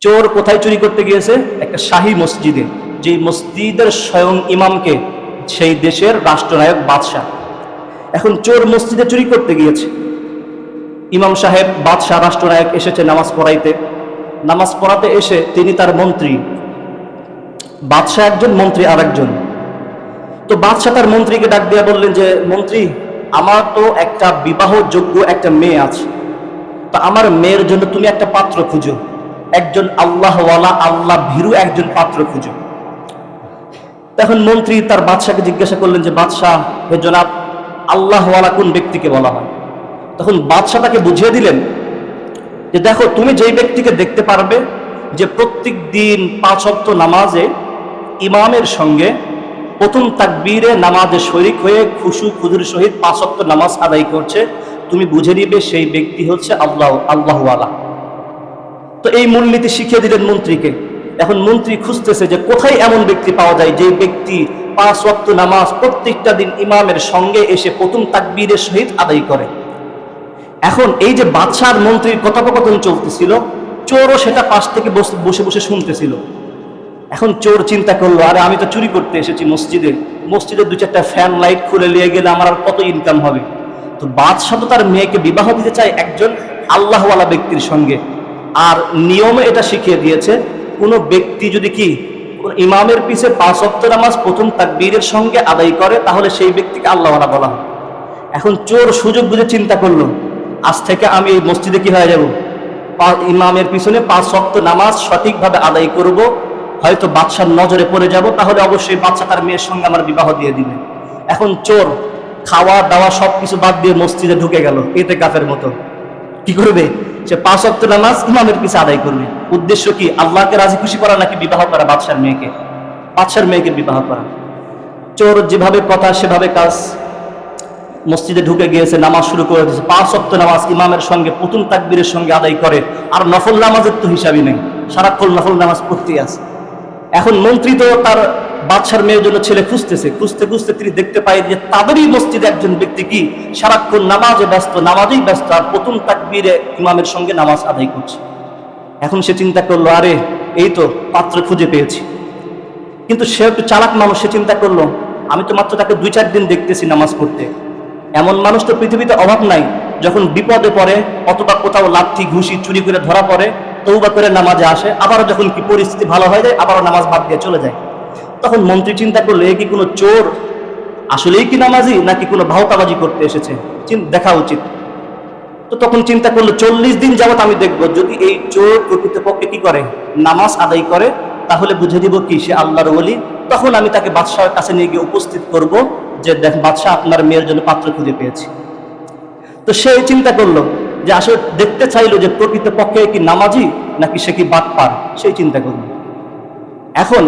চোর কোথায় চুরি করতে গিয়েছে? একটা শাহী মসজিদে, যে মসজিদের স্বয়ং ইমামকে সেই দেশের রাষ্ট্রনায়ক বাদশাহ। এখন চোর মসজিদে চুরি করতে গিয়েছে, ইমাম সাহেব বাদশাহ রাষ্ট্রনায়ক এসেছে নামাজ পড়াইতে। নামাজ পড়াতে এসে তিনি তার মন্ত্রী, বাদশাহ একজন, মন্ত্রী আরেকজন। তো বাদশাহ তার মন্ত্রীকে ডাক দিয়ে বললেন যে, মন্ত্রী, আমার তো একটা বিবাহযোগ্য একটা মেয়ে আছে, তো আমার মেয়ের জন্য তুমি একটা পাত্র খুঁজো, একজন আল্লাহওয়ালা, আল্লাহ ভীরু একজন পাত্র খুঁজো। তখন মন্ত্রী তার বাদশাকে জিজ্ঞাসা করলেন যে, বাদশাহ হে জনাব, আল্লাহওয়ালা কোন ব্যক্তিকে বলা হয়? তখন বাদশাহ তাকে বুঝিয়ে দিলেন যে, দেখো, তুমি যেই ব্যক্তিকে দেখতে পারবে যে প্রত্যেক দিন 5 ওয়াক্ত নামাজে ইমামের সঙ্গে প্রথম তাকবীরে নামাজে শরীক হয়ে খুশু খুজুর সহিত 5 ওয়াক্ত নামাজ আদায় করছে, তুমি বুঝে নিবে সেই ব্যক্তি হচ্ছে আল্লাহওয়ালা। তো এই মূলনীতি শিখিয়ে দিলেন মন্ত্রীকে। এখন মন্ত্রী খুঁজতেছে যে কোথায় এমন ব্যক্তি পাওয়া যায় যে ব্যক্তি 5 ওয়াক্ত নামাজ প্রত্যেকটা দিন ইমামের সঙ্গে এসে প্রথম তাকবীরের সহিত আদায় করে। এখন এই যে বাদশার মন্ত্রীর কথোপকথন চলতেছিল, চোরও সেটা পাশ থেকে বসে বসে শুনতেছিল। এখন চোর চিন্তা করলো, আরে আমি তো চুরি করতে এসেছি মসজিদে, মসজিদে 2-4টা ফ্যান লাইট খুলে নিয়ে গেলে আমার আর কত ইনকাম হবে। তো বাদশাহ তো তার মেয়েকে বিবাহ দিতে চায় একজন আল্লাহওয়ালা ব্যক্তির সঙ্গে, আর নিয়মে এটা শিখিয়ে দিয়েছে, কোনো ব্যক্তি যদি কি ইমামের পিছে 5 ওয়াক্ত নামাজ প্রথম তাকবীরের সঙ্গে আদায় করে, তাহলে সেই ব্যক্তিকে আল্লাহওয়ালা বলা হয়। এখন চোর সুযোগ বুঝে চিন্তা করলো, আজ থেকে আমি এই মসজিদে কি হয়ে যাব, ইমামের পিছনে 5 ওয়াক্ত নামাজ সঠিকভাবে আদায় করব, হয়তো বাদশার নজরে পড়ে যাব, তাহলে অবশ্যই বাদশা তার মেয়ের সঙ্গে আমার বিবাহ দিয়ে দিবে। এখন চোর খাওয়া দাওয়া সবকিছু বাদ দিয়ে মসজিদে ঢুকে গেল ইতিকাফের মতো। কি করবে সে? 5 ওয়াক্ত নামাজ ইমামের পিছে আদায় করবে। উদ্দেশ্য কি? আল্লাহকে রাজি খুশি করা নাকি বিবাহ করা বাদশার মেয়েকে? বাদশার মেয়েকে বিবাহ করা। চোর যেভাবে কথা সেভাবে কাজ। মসজিদে ঢুকে গিয়েছে, নামাজ শুরু করে দিয়েছে, 5 ওয়াক্ত নামাজ ইমামের সঙ্গে প্রথম তাকবীরের সঙ্গে আদায় করে। আর নফল নামাজের তো হিসাবই নেই, সারাক্ষণ নফল নামাজ পড়তেই আছে। এখন মন্ত্রী তো তার বাদশার মেয়ের জন্য ছেলে খুঁজতেছে, খুঁজতে খুঁজতে তিনি দেখতে পায় যে তাদেরই মসজিদে একজন ব্যক্তি কি সারাক্ষণ নামাজে ব্যস্ত, নামাজেই ব্যস্ত, আর প্রথম তাকবীরে ইমামের সঙ্গে নামাজ আদায় করছে। এখন সে চিন্তা করলো, আরে এই তো পাত্র খুঁজে পেয়েছি। কিন্তু সে একটু চালাক মানুষ, সে চিন্তা করলো, আমি তো মাত্র তাকে 2-4 দিন দেখতেছি নামাজ পড়তে, এমন মানুষ তো পৃথিবীতে অভাব নাই। যখন বিপদে পড়ে অথবা কোথাও লাঠি ঘুষি চুরি করে ধরা পড়ে, তওবা করে নামাজে আসে, আবারও যখন কি পরিস্থিতি ভালো হয়ে যায় আবারও নামাজ বাদ দিয়ে চলে যায়। তখন মন্ত্রী চিন্তা করলো, এ কি কোনো চোর, আসলেই কি নামাজি নাকি কোনো ভাওতাবাজি করতে এসেছে, দেখা উচিত। তো তখন চিন্তা করলো, 40 দিন যাবত আমি দেখবো, যদি এই চোর প্রকৃতপক্ষে কি করে, নামাজ আদায় করে, তাহলে বুঝে দিব কি সে আল্লাহর ওলি। তখন আমি তাকে বাদশাহের কাছে নিয়ে গিয়ে উপস্থিত করব যে, দেখ বাদশাহ, আপনার মেয়ের জন্য পাত্র খুঁজে পেয়েছি। তো সে চিন্তা করলো যে আসলে দেখতে চাইলো যে প্রকৃতপক্ষে কি নামাজি নাকি সে কি বাটপার, সেই চিন্তা করলো। এখন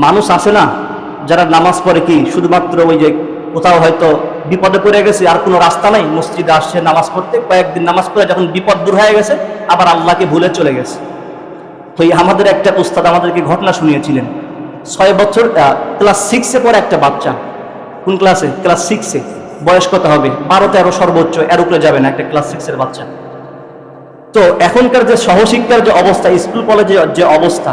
মানুষ আছে না যারা নামাজ পড়ে কি শুধুমাত্র ওই যে কোথাও হয়তো বিপদে পড়ে গেছে, আর কোনো রাস্তা নাই, মসজিদে আসছে নামাজ পড়তে, কয়েকদিন নামাজ পড়ে যখন বিপদ দূর হয়ে গেছে আবার আল্লাহকে ভুলে চলে গেছে। তো আমাদের একটা উস্তাদ আমাদেরকে ঘটনা শুনিয়েছিলেন, 6 বছর ক্লাস 6-এ পড়ে একটা বাচ্চা। কোন ক্লাসে? ক্লাস 6-এ। বয়স কত হবে? 12-13 সর্বোচ্চ, এর উপরে যাবে না একটা ক্লাস 6-এর বাচ্চা। তো এখনকার যে সহশিক্ষার যে অবস্থা, স্কুল কলেজে যে অবস্থা,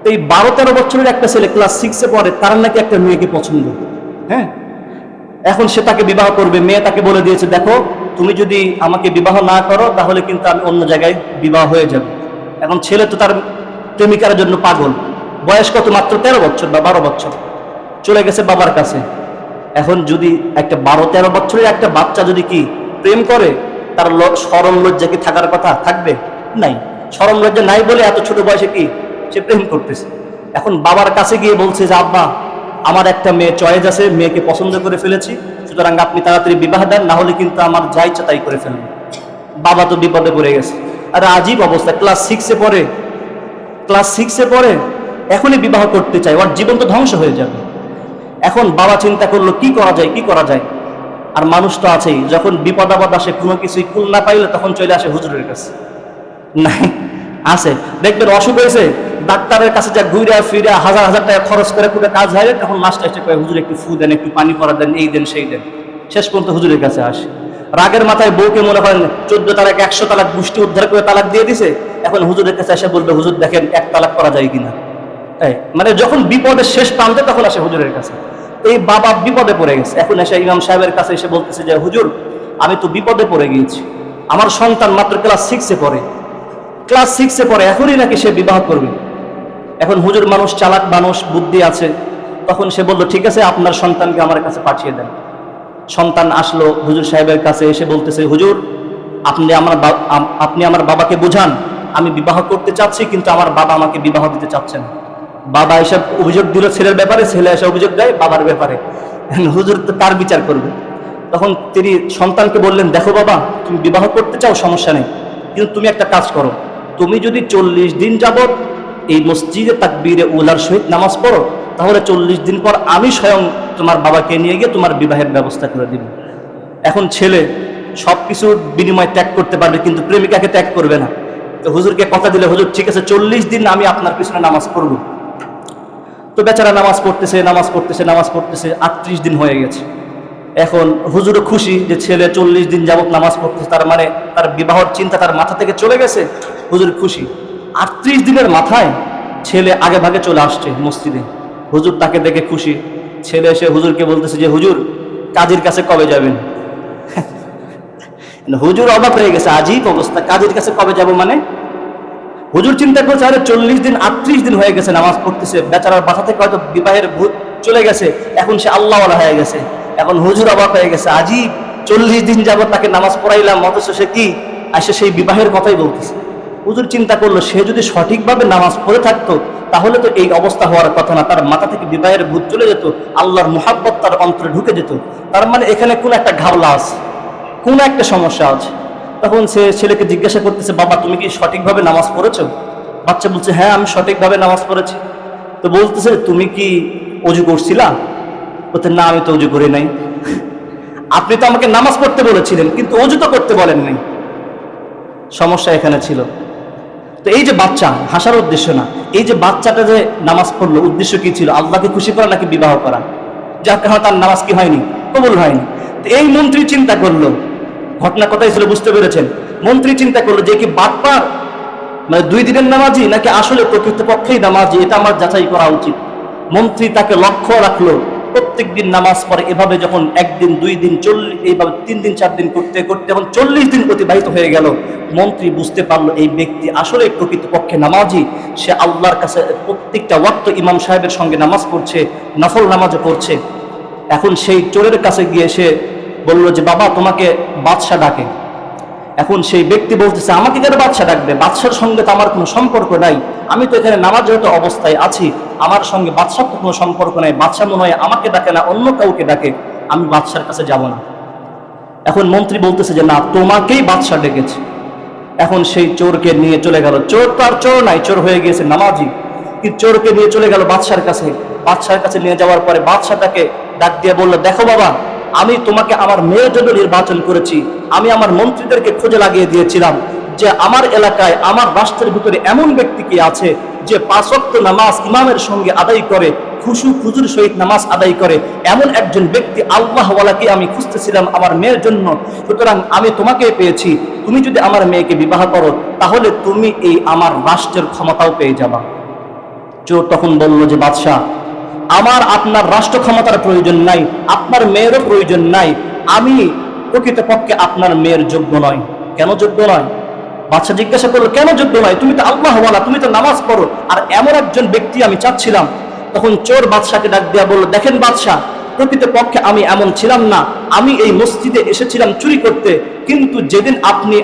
এই 12-13 বছরের একটা ছেলে ক্লাস 6-এ পড়ে, তার নাকি একটা মেয়েকে পছন্দ। হ্যাঁ, এখন সে তাকে বিবাহ করবে। মেয়ে তাকে বলে দিয়েছে, দেখো, তুমি যদি আমাকে বিবাহ না করো তাহলে কিন্তু আমি অন্য জায়গায় বিবাহ হয়ে যাবে। এখন ছেলে তো তার প্রেমিকার জন্য পাগল। বয়স কত? মাত্র 13 বছর বা 12 বছর। চলে গেছে বাবার কাছে। এখন যদি একটা 12-13 বছরের একটা বাচ্চা যদি কি প্রেম করে, তার শরম লজ্জা কি থাকার কথা? থাকবে? নাই। শরম লজ্জা নাই বলে এত ছোট বয়সে কি সে প্রেম করতেছে। এখন বাবার কাছে গিয়ে বলছে যে, আব্বা, আমার একটা মেয়ে চয়েস আছে, মেয়েকে পছন্দ করে ফেলেছি, সুতরাং আপনি তাড়াতাড়ি বিবাহ দেন, না হলে কিন্তু আমার যা ইচ্ছা তাই করে ফেলবে। বাবা তো বিপদে পড়ে গেছে। আর আজীব অবস্থা, ক্লাস 6-এ পড়ে, ক্লাস 6-এ পড়ে, এখনই বিবাহ করতে চায়, ওর জীবন তো ধ্বংস হয়ে যাবে। এখন বাবা চিন্তা করলো, কি করা যায়, কি করা যায়। আর মানুষ তো আছেই, যখন বিপদ আপদ আসে, কোনো কিছুই কুল না পাইলে তখন চলে আসে হুজুরের কাছে। নাই আছে, দেখবেন অসুখ হয়েছে, ডাক্তারের কাছে যা ঘুরে ফিরে 1000 টাকা খরচ করে পুরো কাজ হয়, তখন লাস্টে এসে কয়, হুজুর একটু ফু দেন, একটু পানি পরা দেন, এই দেন সেই দেন। শেষ পর্যন্ত হুজুরের কাছে আসে। রাগের মাথায় বউকে মনে করেন 14 তালাক 100 তালাক গোষ্ঠী উদ্ধার করে তালাক দিয়ে দিছে, এখন হুজুরের কাছে এসে বলবে, হুজুর দেখেন এক তালাক করা যায় কিনা। মানে যখন বিপদের শেষ প্রান্তে তখন আসে হুজুরের কাছে। এই বাবা বিপদে পড়ে গেছে, এখন এসে ইমাম সাহেবের কাছে এসে বলতেছে যে হুজুর আমি তো বিপদে পড়ে গিয়েছি, আমার সন্তান মাত্র ক্লাস 6-এ পড়ে, ক্লাস 6-এ পড়ে, এখনই নাকি সে বিবাহ করবে। এখন হুজুর মানুষ, চালাক মানুষ, বুদ্ধি আছে, তখন সে বলল ঠিক আছে আপনার সন্তানকে আমার কাছে পাঠিয়ে দেন। সন্তান আসলো হুজুর সাহেবের কাছে, এসে বলতেছে হুজুর আপনি আমার বাবাকে বুঝান, আমি বিবাহ করতে চাচ্ছি কিন্তু আমার বাবা আমাকে বিবাহ দিতে চাচ্ছেন। বাবা এসব অভিযোগ দিল ছেলের ব্যাপারে, ছেলে এসে অভিযোগ দেয় বাবার ব্যাপারে। হুজুর তো তার বিচার করবে। তখন তিনি সন্তানকে বললেন, দেখো বাবা তুমি বিবাহ করতে চাও সমস্যা নেই, কিন্তু তুমি একটা কাজ করো, তুমি যদি 40 দিন যাবত এই মসজিদে তাকবীরে উলার সহিত নামাজ পড়ো, তাহলে 40 দিন পর আমি স্বয়ং তোমার বাবাকে নিয়ে গিয়ে তোমার বিবাহের ব্যবস্থা করে দিব। এখন ছেলে সবকিছুর বিনিময় ত্যাগ করতে পারবে কিন্তু প্রেমিকাকে ত্যাগ করবে না। তো হুজুরকে কথা দিলে, হুজুর ঠিক আছে 40 দিন আমি আপনার পিছনে নামাজ পড়ব। তো বেচারা নামাজ পড়তেছে 38 দিন হয়ে গেছে। এখন হুজুরও খুশি যে ছেলে 40 দিন যাবত নামাজ পড়তেছে, তার মানে তার বিবাহের চিন্তা তার মাথা থেকে চলে গেছে। হুজুর খুশি। 38 দিনের মাথায় ছেলে আগে ভাগে চলে আসছে মসজিদে। হুজুর তাকে দেখে খুশি। ছেলে এসে হুজুরকে বলতেছে যে হুজুর কাজীর কাছে কবে যাবেন? হুজুর অবাক হয়ে গেছে, আজীব অবস্থা, কাজীর কাছে কবে যাব মানে? হুজুর চিন্তা করছে আরে 40 দিন 38 দিন হয়ে গেছে নামাজ পড়তেছে, বেচারার মাথা থেকে হয়তো বিবাহের ভূত চলে গেছে, এখন সে আল্লাহওয়ালা হয়ে গেছে। এখন হুজুর অবাক হয়ে গেছে, আজীব 40 দিন যাবত তাকে নামাজ পড়াইলাম, অথচ সে কি আসে সেই বিবাহের কথাই বলতেছে। হুজুর চিন্তা করলো সে যদি সঠিকভাবে নামাজ পড়ে থাকতো তাহলে তো এই অবস্থা হওয়ার কথা না, তার মাথা থেকে বিবাহের ভূত চলে যেত, আল্লাহর মুহাব্বত তার অন্তরে ঢুকে যেত। তার মানে এখানে কোন একটা ঘাবলা আছে, কোন একটা সমস্যা আছে। তখন সে ছেলেকে জিজ্ঞাসা করতেছে, বাবা তুমি কি সঠিকভাবে নামাজ পড়েছো? বাচ্চা বলছে হ্যাঁ আমি সঠিকভাবে নামাজ পড়েছি। তো বলতেছে তুমি কি অজু করছিলা? বলতে না আমি তো অজু করি নাই। আপনি তো আমাকে নামাজ পড়তে বলেছিলেন কিন্তু অজু তো করতে বলেন নাই। সমস্যা এখানে ছিল। তো এই যে বাচ্চা, হাসার উদ্দেশ্য না, এই যে বাচ্চাটা যে নামাজ পড়লো উদ্দেশ্য কি ছিল? আল্লাহকে খুশি করা নাকি বিবাহ করা? যার কারণে তার নামাজ কি হয়নি? কবুল হয়নি। তো এই মন্ত্রী চিন্তা করলো, ঘটনা কথাই ছিল বুঝতে পেরেছেন, মন্ত্রী চিন্তা করলো যে কি বাটপার, মানে 2 দিনের নামাজি নাকি আসলে প্রকৃতপক্ষেই নামাজি, এটা আমার যাচাই করা উচিত। মন্ত্রী তাকে লক্ষ্য রাখলো, প্রত্যেক দিন নামাজ পড়ে। এভাবে যখন 1 দিন 2 দিন 40, এইভাবে 3 দিন 4 দিন করতে করতে যখন 40 দিন অতিবাহিত হয়ে গেল, মন্ত্রী বুঝতে পারলো এই ব্যক্তি আসলে প্রকৃতপক্ষে নামাজি। সে আল্লাহর কাছে প্রত্যেকটা ওয়াক্ত ইমাম সাহেবের সঙ্গে নামাজ পড়ছে, নফল নামাজও পড়ছে। এখন সেই চোরের কাছে গিয়ে সে বলল যে বাবা তোমাকে বাদশা ডাকে। এখন সেই ব্যক্তি বলতেছে আমাকে কেন বাদশা ডাকবে? বাদশার সঙ্গে তো আমার কোনো সম্পর্ক নাই, আমি তো এখানে নামাজরত অবস্থায় আছি, আমার সঙ্গে বাদশার তো কোনো সম্পর্ক নাই, বাদশা মনে হয় আমাকে ডাকে না অন্য কাউকে ডাকে, আমি বাদশার কাছে যাব না। এখন মন্ত্রী বলতেছে যে না তোমাকেই বাদশা ডেকেছে। এখন সেই চোরকে নিয়ে চলে গেল, চোর তো আর চোর নাই, চোর হয়ে গিয়েছে নামাজি, কিন্তু চোরকে নিয়ে চলে গেল বাদশার কাছে। বাদশার কাছে নিয়ে যাওয়ার পরে বাদশা তাকে ডাক দিয়ে বলল, দেখো বাবা আমি তোমাকে আমার মেয়ের জন্য নির্বাচন করেছি, আমি আমার মন্ত্রীদেরকে খোঁজে লাগিয়ে দিয়েছিলাম যে আমার এলাকায় আমার রাষ্ট্রের ভিতরে এমন ব্যক্তি কি আছে যে 5 ওয়াক্ত নামাজ ইমামের সঙ্গে আদায় করে, খুশু খুজুর সহিত নামাজ আদায় করে, এমন একজন ব্যক্তি আল্লাহওয়ালাকে আমি খুঁজতেছিলাম আমার মেয়ের জন্য। সুতরাং আমি তোমাকে পেয়েছি, তুমি যদি আমার মেয়েকে বিবাহ করো তাহলে তুমি এই আমার রাষ্ট্রের ক্ষমতাও পেয়ে যাবা। চোর তখন বলল যে বাদশাহ আমার আপনার রাষ্ট্র ক্ষমতার প্রয়োজন নাই, আপনার মেয়েরও প্রয়োজন নাই, আমি প্রকৃতপক্ষে আপনার মেয়ের যোগ্য নয়। কেন যোগ্য নয়? বাদশা জিজ্ঞাসা করলো কেন যোগ্য নয়? তুমি তো আল্লাহওয়ালা, তুমি তো নামাজ পড়ো, আর এমন একজন ব্যক্তি আমি চাচ্ছিলাম। তখন চোর বাদশাকে ডাক দিয়া বলল, দেখেন বাদশাহ প্রকৃতপক্ষে আমি এমন ছিলাম না, আমি এই মসজিদে এসেছিলাম চুরি করতে, কিন্তু যেদিন আপনি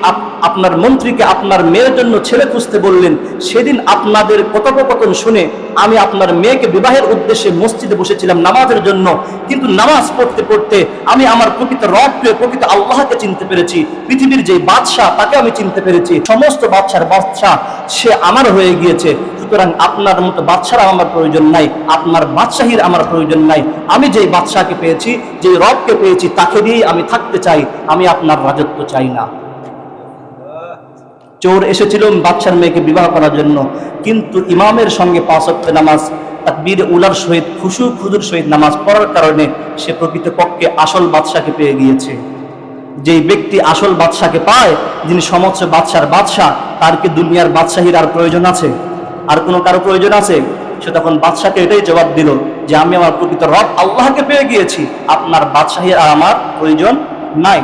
আপনার মন্ত্রীকে আপনার মেয়ের জন্য ছেলে খুঁজতে বললেন, সেদিন আপনাদের কথোপকথন শুনে আমি আপনার মেয়েকে বিবাহের উদ্দেশ্যে মসজিদে বসেছিলাম নামাজের জন্য, কিন্তু নামাজ পড়তে পড়তে আমি আমার প্রকৃত রবকে, প্রকৃত আল্লাহকে চিনতে পেরেছি, পৃথিবীর যে বাদশাহ তাকে আমি চিনতে পেরেছি, সমস্ত বাদশার বাদশাহ সে আমার হয়ে গিয়েছে। সুতরাং আপনার মতো বাদশার আমার প্রয়োজন নাই, আপনার বাদশাহীর আমার প্রয়োজন নাই, আমি যেই বাদশাকে পেয়েছি, যে রবকে পেয়েছি তাকে দিয়েই আমি থাকতে চাই, আমি আপনার রাজত্ব চাই না। চোর এসেছিল বাদশার মেয়েকে বিবাহ করার জন্য, কিন্তু ইমামের সঙ্গে 5 ওয়াক্ত নামাজ তাকবীর উলার সহিত খুশু খুজুর সহিত নামাজ পড়ার কারণে সে প্রকৃতপক্ষে আসল বাদশাকে পেয়ে গিয়েছে। যেই ব্যক্তি আসল বাদশাকে পায়, যিনি সমস্ত বাদশার বাদশাহ, তার কি দুনিয়ার বাদশাহীর আর প্রয়োজন আছে? আর কোনো কারো প্রয়োজন আছে? সে তখন বাদশাকে এটাই জবাব দিল যে আমি আমার প্রকৃত রব আল্লাহকে পেয়ে গিয়েছি, আপনার বাদশাহীর আর আমার প্রয়োজন নাই।